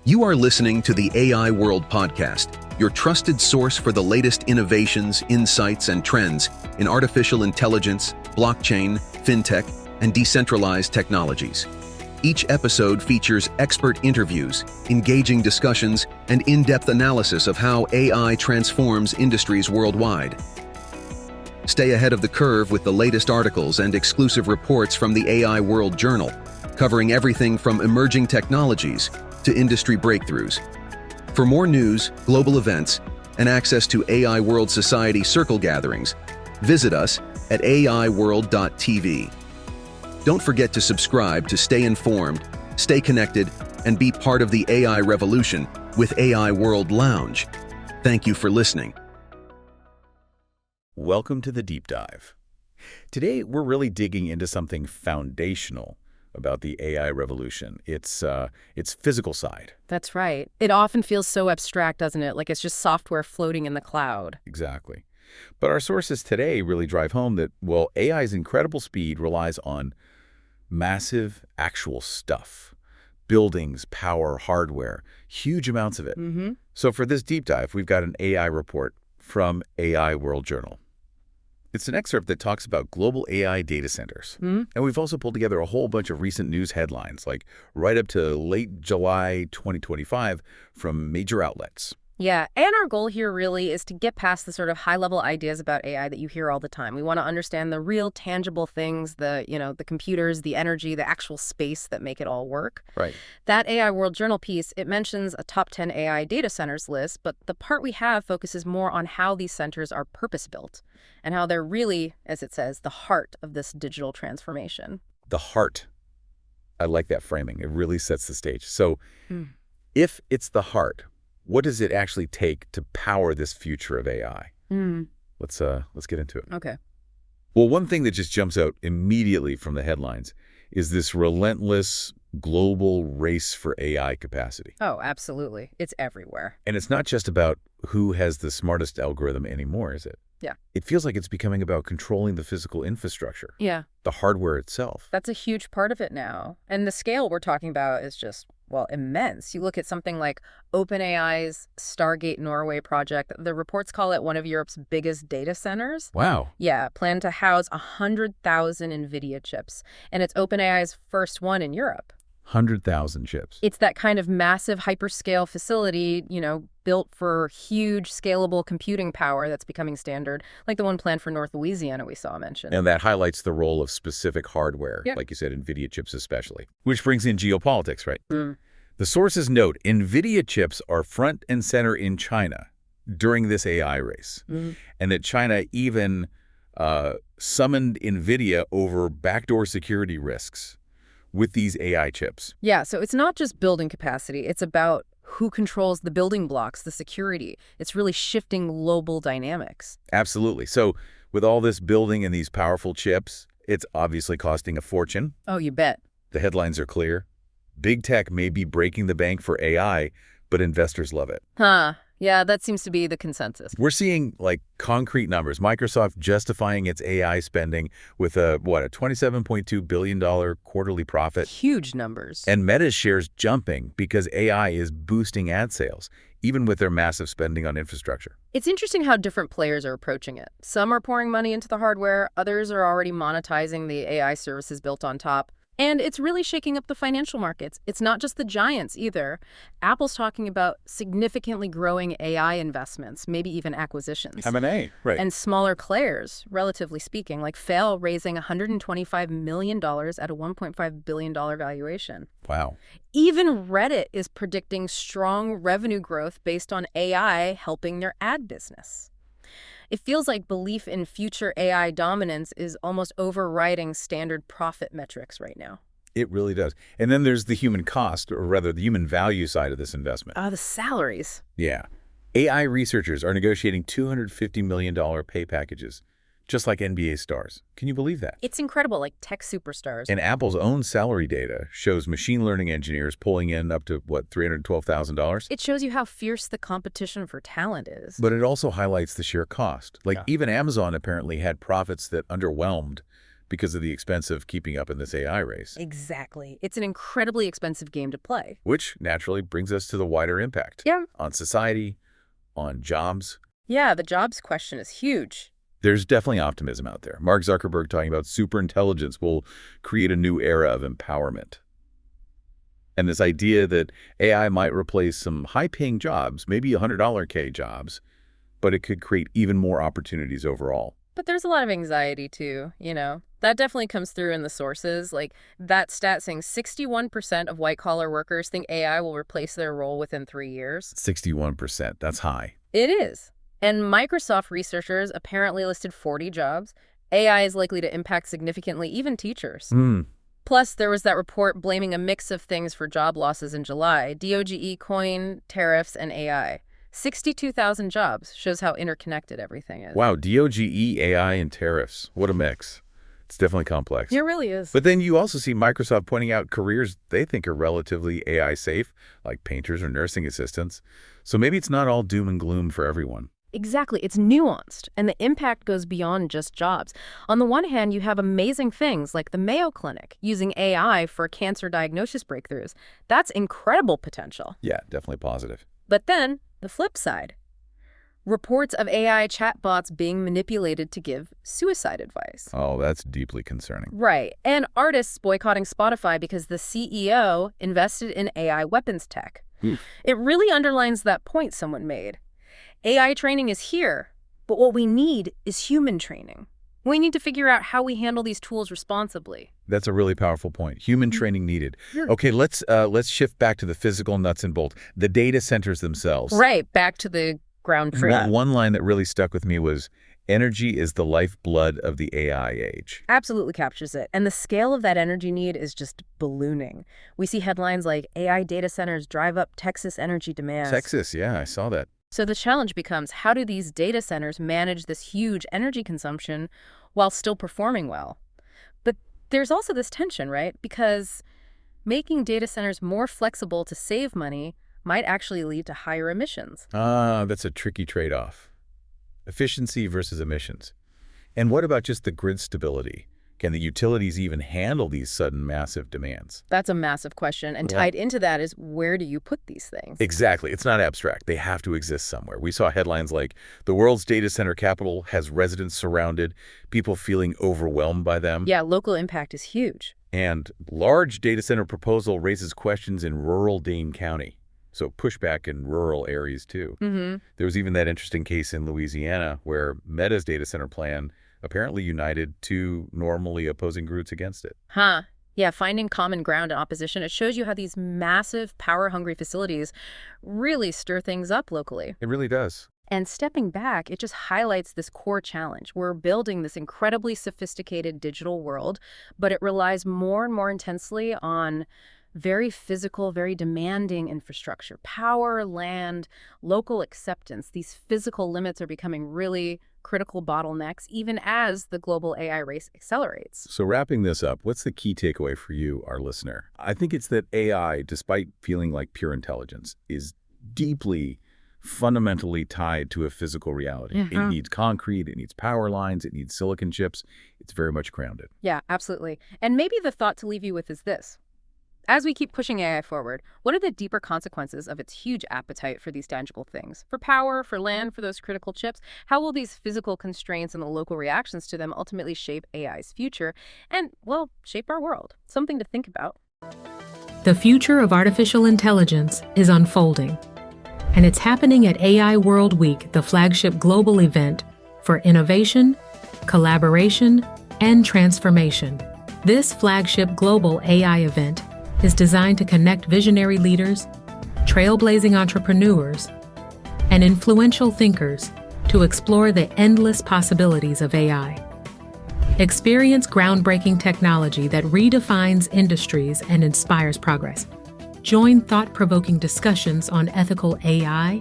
You are listening to the AI World Podcast, your trusted source for the latest innovations, insights, and trends in artificial intelligence, blockchain, fintech, and decentralized technologies. Each episode features expert interviews, engaging discussions, and in-depth analysis of how AI transforms industries worldwide. Stay ahead of the curve with the latest articles and exclusive reports from the AI World Journal, covering everything from emerging technologies to industry breakthroughs. For more news, global events, and access to AI World Society circle gatherings, visit us at aiworld.tv. Don't forget to subscribe to stay informed, stay connected, and be part of the AI revolution with AI World Lounge. Thank you for listening. Welcome to the Deep Dive. Today, we're really digging into something foundational about the AI revolution. Its physical side. That's right. It often feels so abstract, doesn't it? Like it's just software floating in the cloud. Exactly. But our sources today really drive home that, well, AI's incredible speed relies on massive actual stuff. Buildings, power, hardware, huge amounts of it. So for this deep dive, we've got an AI report from AI World Journal. It's an excerpt that talks about global AI data centers. And we've also pulled together a whole bunch of recent news headlines, like right up to late July 2025 from major outlets. Yeah, and our goal here really is to get past the sort of high-level ideas about AI that you hear all the time. We want to understand the real tangible things, the computers, the energy, the actual space that make it all work. Right. That AI World Journal piece, it mentions a top 10 AI data centers list, but the part we have focuses more on how these centers are purpose-built and how they're really, as it says, the heart of this digital transformation. The heart. I like that framing. It really sets the stage. So if it's the heart, what does it actually take to power this future of AI? Let's get into it. Okay. Well, one thing that just jumps out immediately from the headlines is this relentless global race for AI capacity. Oh, absolutely. It's everywhere. And it's not just about who has the smartest algorithm anymore, is it? Yeah. It feels like it's becoming about controlling the physical infrastructure. Yeah. The hardware itself. That's a huge part of it now. And the scale we're talking about is just, well, immense. You look at something like OpenAI's Stargate Norway project. The reports call it one of Europe's biggest data centers. Wow. Yeah, planned to house 100,000 NVIDIA chips. And it's OpenAI's first one in Europe. 100,000 chips. It's that kind of massive hyperscale facility, built for huge scalable computing power that's becoming standard, like the one planned for North Louisiana we saw mentioned. And that highlights the role of specific hardware, like you said, NVIDIA chips especially, which brings in geopolitics, right? The sources note NVIDIA chips are front and center in China during this AI race, and that China even summoned NVIDIA over backdoor security risks with these AI chips. Yeah, so it's not just building capacity. It's about who controls the building blocks, the security. It's really shifting global dynamics. Absolutely. So with all this building and these powerful chips, it's obviously costing a fortune. Oh, you bet. The headlines are clear. Big tech may be breaking the bank for AI, but investors love it. Yeah, that seems to be the consensus. We're seeing, concrete numbers. Microsoft justifying its AI spending with a $27.2 billion quarterly profit. Huge numbers. And Meta's shares jumping because AI is boosting ad sales, even with their massive spending on infrastructure. It's interesting how different players are approaching it. Some are pouring money into the hardware. Others are already monetizing the AI services built on top. And it's really shaking up the financial markets. It's not just the giants either. Apple's talking about significantly growing AI investments, maybe even acquisitions. M&A, right. And smaller players, relatively speaking, like Fail raising $125 million at a $1.5 billion valuation. Wow. Even Reddit is predicting strong revenue growth based on AI helping their ad business. It feels like belief in future AI dominance is almost overriding standard profit metrics right now. It really does. And then there's the human cost, or rather the human value side of this investment. The salaries. Yeah. AI researchers are negotiating $250 million pay packages, just like NBA stars. Can you believe that? It's incredible, like tech superstars. And Apple's own salary data shows machine learning engineers pulling in up to, $312,000? It shows you how fierce the competition for talent is. But it also highlights the sheer cost. Even Amazon apparently had profits that underwhelmed because of the expense of keeping up in this AI race. Exactly. It's an incredibly expensive game to play. Which naturally brings us to the wider impact. Yeah. On society, on jobs. Yeah, the jobs question is huge. There's definitely optimism out there. Mark Zuckerberg talking about superintelligence will create a new era of empowerment. And this idea that AI might replace some high-paying jobs, maybe $100K jobs, but it could create even more opportunities overall. But there's a lot of anxiety too, you know. That definitely comes through in the sources. Like that stat saying 61% of white-collar workers think AI will replace their role within 3 years. 61%, that's high. It is. And Microsoft researchers apparently listed 40 jobs. AI is likely to impact significantly even teachers. Plus, there was that report blaming a mix of things for job losses in July: DOGE, coin, tariffs, and AI. 62,000 jobs shows how interconnected everything is. Wow, DOGE, AI, and tariffs. What a mix. It's definitely complex. It really is. But then you also see Microsoft pointing out careers they think are relatively AI safe, like painters or nursing assistants. So maybe it's not all doom and gloom for everyone. Exactly. It's nuanced, and the impact goes beyond just jobs. On the one hand, you have amazing things like the Mayo Clinic using AI for cancer diagnosis breakthroughs. That's incredible potential. Yeah, definitely positive. But then, the flip side. Reports of AI chatbots being manipulated to give suicide advice. Oh, that's deeply concerning. Right. And artists boycotting Spotify because the CEO invested in AI weapons tech. It really underlines that point someone made. AI training is here, but what we need is human training. We need to figure out how we handle these tools responsibly. That's a really powerful point. Human training needed. Yeah. Okay, let's shift back to the physical nuts and bolts, the data centers themselves. Right, back to the ground truth. One line that really stuck with me was, energy is the lifeblood of the AI age. Absolutely captures it. And the scale of that energy need is just ballooning. We see headlines like AI data centers drive up Texas energy demands. Texas, yeah, I saw that. So the challenge becomes, how do these data centers manage this huge energy consumption while still performing well? But there's also this tension, right? Because making data centers more flexible to save money might actually lead to higher emissions. That's a tricky trade-off. Efficiency versus emissions. And what about just the grid stability? Can the utilities even handle these sudden massive demands? That's a massive question, and tied into that is, where do you put these things? Exactly. It's not abstract. They have to exist somewhere. We saw headlines like, the world's data center capital has residents surrounded, people feeling overwhelmed by them. Yeah, local impact is huge. And large data center proposal raises questions in rural Dane County. So pushback in rural areas too. There was even that interesting case in Louisiana where Meta's data center plan apparently united two normally opposing groups against it. Yeah, finding common ground in opposition. It shows you how these massive, power-hungry facilities really stir things up locally. It really does. And stepping back, it just highlights this core challenge. We're building this incredibly sophisticated digital world, but it relies more and more intensely on very physical, very demanding infrastructure. Power, land, local acceptance. These physical limits are becoming really critical bottlenecks, even as the global AI race accelerates. So wrapping this up, what's the key takeaway for you, our listener? I think it's that AI, despite feeling like pure intelligence, is deeply, fundamentally tied to a physical reality. It needs concrete, it needs power lines, it needs silicon chips. It's very much grounded. Yeah, absolutely. And maybe the thought to leave you with is this. As we keep pushing AI forward, what are the deeper consequences of its huge appetite for these tangible things? For power, for land, for those critical chips? How will these physical constraints and the local reactions to them ultimately shape AI's future and, well, shape our world? Something to think about. The future of artificial intelligence is unfolding, and it's happening at AI World Week, the flagship global event for innovation, collaboration, and transformation. This flagship global AI event is designed to connect visionary leaders, trailblazing entrepreneurs, and influential thinkers to explore the endless possibilities of AI. Experience groundbreaking technology that redefines industries and inspires progress. Join thought-provoking discussions on ethical AI,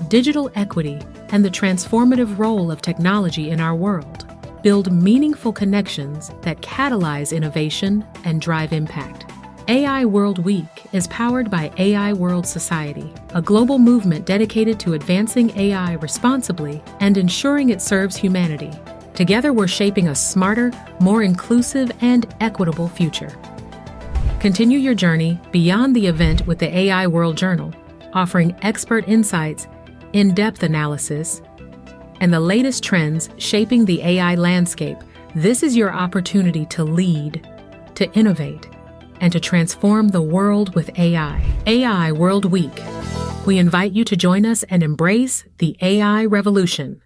digital equity, and the transformative role of technology in our world. Build meaningful connections that catalyze innovation and drive impact. AI World Week is powered by AI World Society, a global movement dedicated to advancing AI responsibly and ensuring it serves humanity. Together, we're shaping a smarter, more inclusive, and equitable future. Continue your journey beyond the event with the AI World Journal, offering expert insights, in-depth analysis, and the latest trends shaping the AI landscape. This is your opportunity to lead, to innovate, and to transform the world with AI. AI World Week. We invite you to join us and embrace the AI revolution.